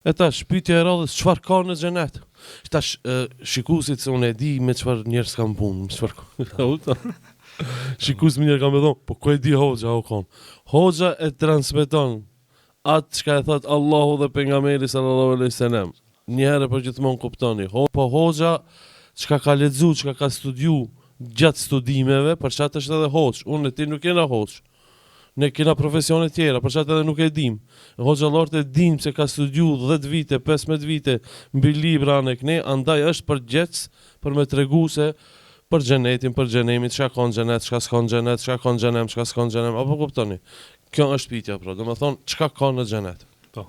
E tash, pyetja e radhës, çfarë ka në xhenet? Tash, shikuesit se unë e di me çfarë njerëz kam punë, me çfarë. Shikues më njerë kam e thonë, po ku e di hoxha o kon? Hoxha e transmeton atë çka e thot Allahu dhe pejgamberi sallallahu alaihi wasallam. Njëherë për gjithmonë kuptoni. Po hoxha çka ka lexuar, çka ka studiu gjatë studimeve, për çfarë është edhe hoxh. Unë e ti nuk jena hoxh. Ne kena profesione tjera, për çfarë edhe nuk e dim. Hoxhallort e dim se ka studiu 10 vite, 15 vite mbi libra në ne, andaj është përgjegjës për me tregu se për xhenetin, për xhenemin, çka ka në xhenet, çka s'ka në xhenet, çka ka në xhenem, çka s'ka në xhenem, apo kuptoni. Kjo është pyetja, pra, domethënë çka ka në xhenet. Po.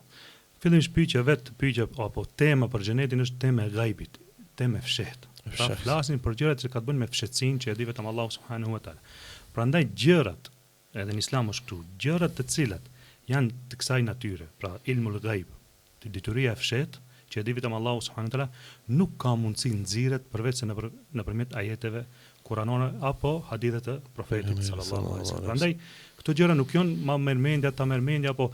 Fillimisht pyetja apo tema për xhenetin është tema e ghaibit, tema e fshehtë. Pra flasin për gjërat që ka të bëjnë me fshehtësinë që e di vetëm Allahu subhanahu wa taala. Prandaj gjërat, edhe në Islam është këtu, gjërat të cilat janë të kësaj natyre, pra ilmul ghaib, të dituria e fshehtë, që e di vetëm Allahu subhanahu wa taala, nuk ka mundësi nxirret përveç se nëpërmjet ajeteve kuranore apo hadithe të profetit sallallahu alaihi wasallam. Prandaj këto gjëra nuk janë ma mermendja apo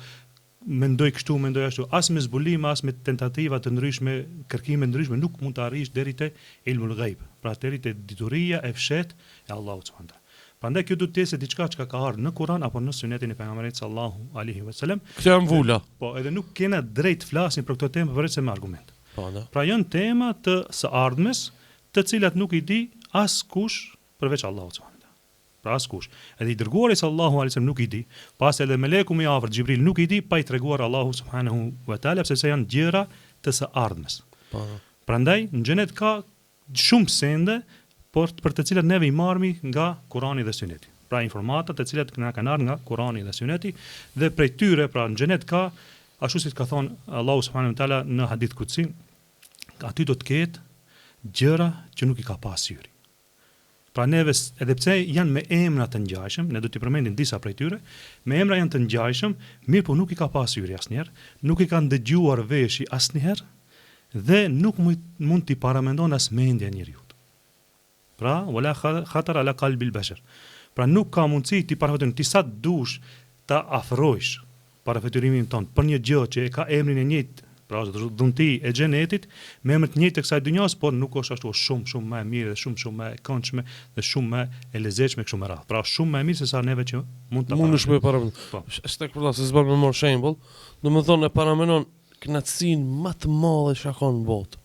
mendoj kështu, mendoj ashtu, as me zbulime, as me tentativa të ndryshme, kërkime të ndryshme, nuk mund të arrish deri te ilmul ghaib, pra deri te dituria e fshehtë e Allahut subhanahu wa taala. Prandaj kjo duhet të jetë diçka që ka ardhur në Kur'an apo në Sunetin e pejgamberit sallallahu alaihi wasallam. Kjo janë vula. Po, edhe nuk kena drejt flasin për këto temë përveç se me argument. Po, da. Pra janë tema të së ardhmes, të cilat nuk i di askush përveç Allahut subhanahu wa taala. Pra askush. Edhe i dërguari sallallahu alaihi wasallam nuk i di, pas edhe meleku më i afërt Xhibril nuk i di, pa i treguar Allahu subhanahu wa taala, sepse janë gjëra të së ardhmes. Po. Prandaj në xhenet ka shumë sende për të cilat neve i marmi nga Kurani dhe Suneti. Pra informatat të cilat na kanë ardhur nga Kurani dhe Suneti, dhe prej tyre pra në xhenet ka, ashtu si ka thonë Allahu subhanahu wa taala në hadith kutsi, aty do të ketë gjëra që nuk i ka pas syri. Pra neve edhe pse janë me emra të ngjashëm, ne do t'i përmendim disa prej tyre, me emra janë të ngjashëm, mirë po nuk i ka pas syri asnjëherë, nuk i kanë dëgjuar veshi asnjëherë dhe nuk mund t'i paramendon as mendja njeriu. Pra, wala khatar ala qalbil bashar. Pra nuk ka mundësi ti parafeton ti sa dush ta afrosh parafeturimin ton për një gjë që e ka emrin e njëjtë, pra dhunti e xhenetit, me emër të njëjtë të kësaj dynjas, por nuk është ashtu, shumë më e mirë dhe shumë më e këndshme dhe shumë më e lezetshme kështu me radhë. Pra shumë më e mirë se sa neve që mund ta mundesh me paramenon. Po. Është kur se s'bën më mor shembull, domethënë e paramenon knatësinë më të madhe që ka në botë.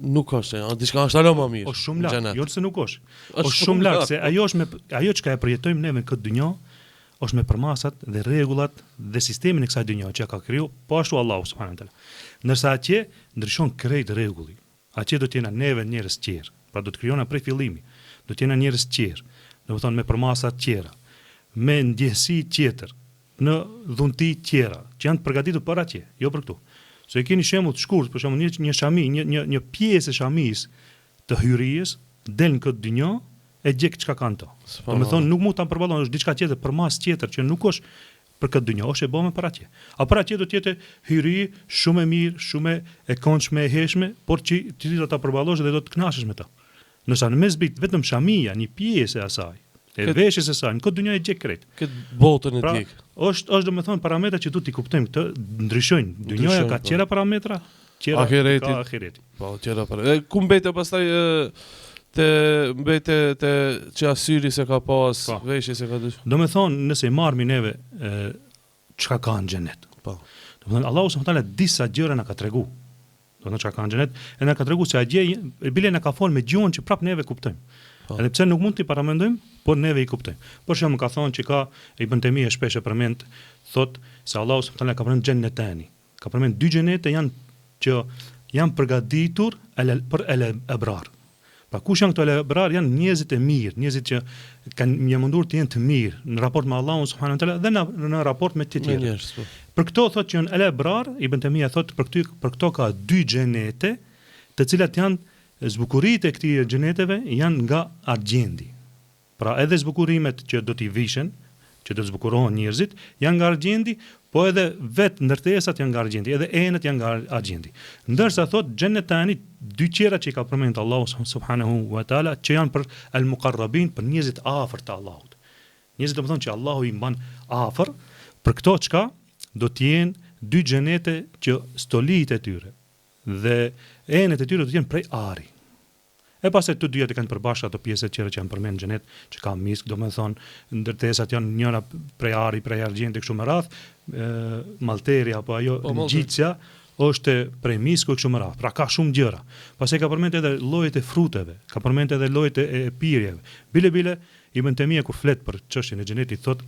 Nuk është, diçka është alo më mirë. Është shumë lart, jo se nuk është. Është shumë lart se ajo çka e përjetojmë ne në këtë dynjë është me përmasat dhe rregullat dhe sistemin e kësaj dynjë që ka kriju po ashtu Allahu subhanahu wa taala. Ndërsa atje ndryshon krejt rregulli. Atje do të jena neve njerëz të tjerë. Pra do të krijona prej fillimi. Do të jena njerëz të tjerë. Domethënë me përmasa të tjera, me ndjesi tjetër, në dhunti të tjera, që janë të përgatitur për atje, jo për këtu. Se e keni shembull të shkurt, për shembull një shami, një pjesë e shamis të hyrijës del në këtë dynjë e gjek çka kanë to. Domethënë nuk mund ta përballon, është diçka tjetër, përmas tjetër që nuk është për këtë dynjë, është e bëme për atje. A për atje do të jetë hyri shumë e mirë, shumë e këndshme, e heshme, por që ti do ta përballosh dhe do të kënaqesh me ta. Nëse në mesbit vetëm shamia, një pjesë e asaj, e veshjes së saj, në këtë dynjë e gjek krejt. Këtë botën e dik. Është domethënë parametra që duhet i kuptojmë këtë, ndryshojnë. Dynjoja ka tjera parametra, tjera ka ahireti. Po, tjera parametra. Ku mbetet pastaj te që asyri se ka pas, veshje se ka dysh. Domethënë nëse i marrmi neve çka ka në xhenet. Po. Domethënë Allahu subhanahu wa taala disa gjëra na ka tregu. Domethënë çka ka në xhenet, e na ka tregu se bile na ka folë me gjuhën që prap neve kuptojmë. Edhe pse nuk mund t'i paramendojmë, por neve i kuptojmë. Për shembull ka thonë që ka Ibn Taymija shpesh e përmend, thotë se Allahu subhanahu wa taala ka përmend xhenetani. Ka përmend dy xhenete që janë përgatitur për el-ebrar. Pra kush janë këto el-ebrar? Janë njerëzit e mirë, njerëzit që kanë mundur të jenë të mirë në raport me Allahun subhanahu wa taala dhe në raport me të tjerë. Për këto thotë që janë el-ebrar, Ibn Taymija thotë për këto ka dy xhenete, të cilat janë zbukuritë e këtyre xheneteve janë nga argjendi. Pra edhe zbukurimet që do t'i vishen, që do të zbukurohen njerëzit, janë nga argjendi, po edhe vetë ndërtesat janë nga argjendi, edhe enët janë nga argjendi. Ndërsa thot xhenetani, dy qera që i ka përmendur Allahu subhanahu wa taala, që janë për al-muqarrabin, për njerëzit afër të Allahut. Njerëzit do të thonë që Allahu i mban afër, për këto çka do të jenë dy xhenete që stolijtë e tyre dhe enet e tyre do të jenë prej ari. E pastaj të dyja të kanë përbashkë ato pjesët që janë përmend në xhenet, që ka misk, domethënë ndërtesat janë njëra prej ari, prej argjendi kështu me radh, malteri apo ajo ngjitja është prej misku kështu me radh. Pra ka shumë gjëra. Pastaj ka përmend edhe llojet e fruteve, ka përmend edhe llojet e pirjeve. Bile Ibn Temia kur flet për çështjen e xhenetit thotë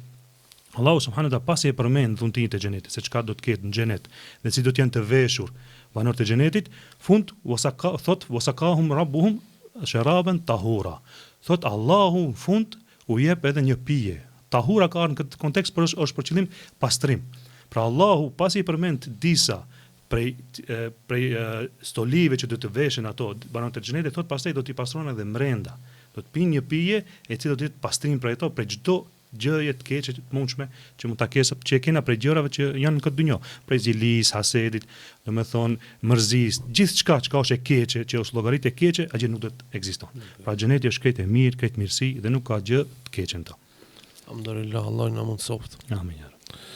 Allahu subhanahu wa taala pasi e përmend dhuntinë e xhenetit, se çka do të ketë në xhenet dhe si do të jenë të veshur banorët e xhenetit, fund wasaqahum rabbuhum sharaban tahura. Thot Allahu në fund u jep edhe një pije. Tahura ka në këtë kontekst për është për qëllim pastrim. Pra Allahu pasi i përmend disa prej stolive që do të veshen ato banorët e xhenetit, thot pastaj do t'i pastron edhe mrenda. Do të pinë një pije e cila do të jetë pastrim për ato, për çdo gjëje të keqe të mundshme që mund ta kesh që e kena prej gjërave që janë në këtë dynjë, prej zilis, hasedit, domethënë mërzis, gjithçka që është e keqe, që është llogaritë e keqe, ajo nuk do të ekziston. Pra xheneti është krejt e mirë, krejt mirësi dhe nuk ka gjë të keqe në to. Alhamdulillah, Allah na mundsoft. Amin.